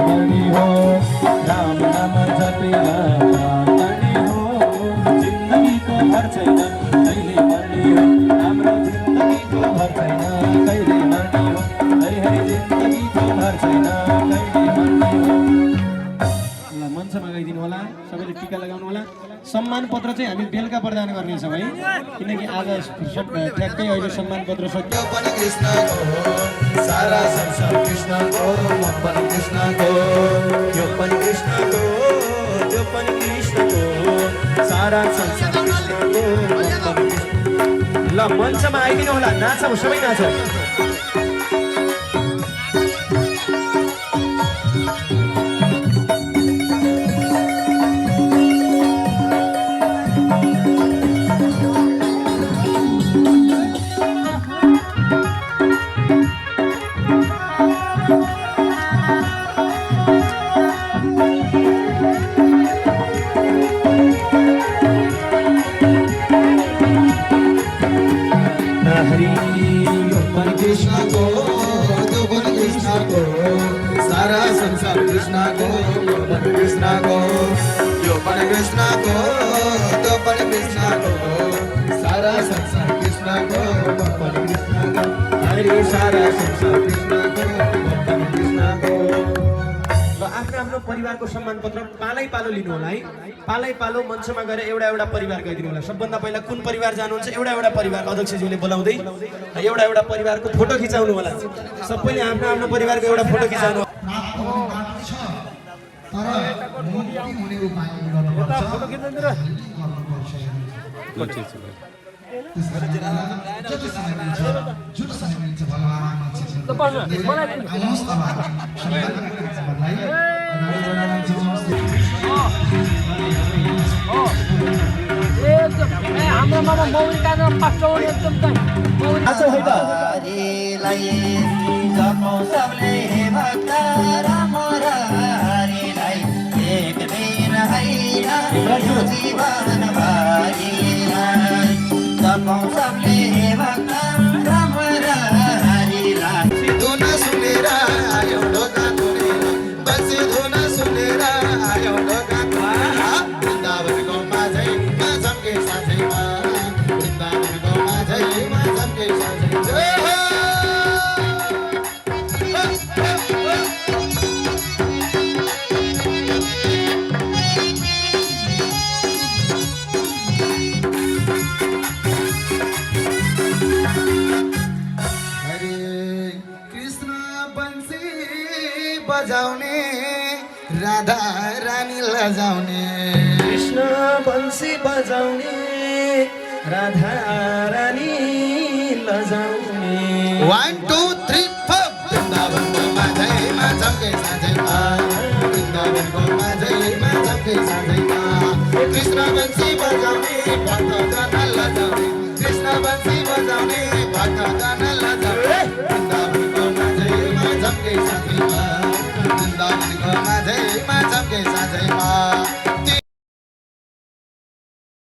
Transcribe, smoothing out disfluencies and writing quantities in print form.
मर्ने हो राम नाम जपेला प्राण हो जिन्दगीको भर छैन कहिले मर्ने हो हाम्रो जिन्दगीको भर छैन कहिले मर्ने हो हरि हरि जिन्दगीको भर छैन कहिले मर्ने हो। ल मञ्चमा गइदिनु होला सबैले टीका लगाउनु होला। सम्मान पत्र चाहिँ हामी बेलुका प्रदान गर्नेछौँ है किनकि आज ठ्याक्कै अहिले सम्मान पत्र सक्यो पनि कृष्णको सारा संसार कृष्णको म पनि कृष्णको यो पनि कृष्णको त्यो पनि कृष्णको सारा संसार कृष्णको म पनि कृष्ण। ल मञ्चमा आइदिनु होला नाचौँ सबै नाचौँ। कृष्णको त्यो पनि कृष्णको सारा संसार कृष्णको यो पनि कृष्णको यो पनि कृष्णको त्यो पनि कृष्णको सारा संसार कृष्णको म पनि कृष्णको हरि सारा संसार कृष्णको म पनि कृष्णको। र आफ्नो आफ्नो परिवारको सम्मान पत्र पालै पालो लिनु होला है। पालै पालो मञ्चमा गएर एउटा एउटा परिवार गइदिनु होला। सबभन्दा पहिला कुन परिवार जानुहुन्छ एउटा एउटा परिवार अध्यक्षज्यूले बोलाउँदै एउटा एउटा परिवारको फोटो खिचाउनु होला। सबैले आफ्नो आफ्नो परिवारको एउटा फोटो खिचाउनु। हाम्रो मामा मौलिका र पास्टोर एकदम आछौ है त हरिलाई जपौ सबले भक्त राम र हरिलाई एक दिन होइन जीवन भरिलाई जपौ सबले भक्त राम र हरिलाई। धुन सुनेर आयो ढोका तुरेर बसी धुन सुनेर आयो ढोका तुरेर वृन्दावनको माझैमा झम्के साथैमा वृन्दावनको माझैमा झम्के साथैमा। बजाउने राधा रानी लजाउने कृष्ण बंसी बजाउने राधा रानी लजाउने 1 2 3 4 वृन्दावनको माझैमा झम्के साझैमा वृन्दावनको माझैमा झम्के साझैमा कृष्ण बंसी बजाउने भक्त जन लजाउने कृष्ण बंसी बजाउने भक्त